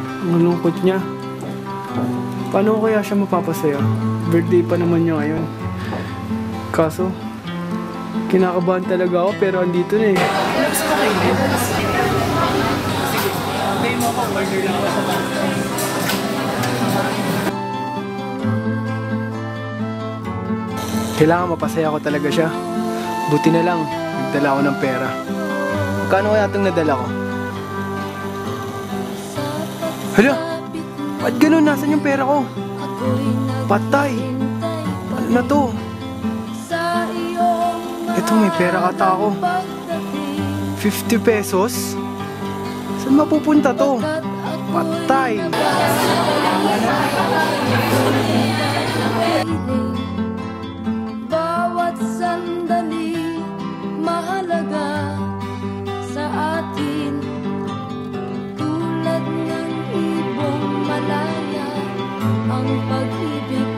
Ang lungkot niya. Paano ko kaya siya mapapasaya? Birthday pa naman niya ngayon. Kaso, kinakabahan talaga ako pero andito na eh. Gusto ko kayo. Sige. May mo ako, order lang ako sa pasta. Kailangan mapasaya ko talaga siya. Buti na lang, nagdala ako ng pera. Magkano kaya itong nadala ko? Hala! Ba't ganun? Nasaan yung pera ko? Patay! Ano na to? Ito, may pera ata ako. 50 pesos? Saan mapupunta to? Patay! Bawat sandali mahalaga sa atin, tulad ng ibong malaya ang pag-ibig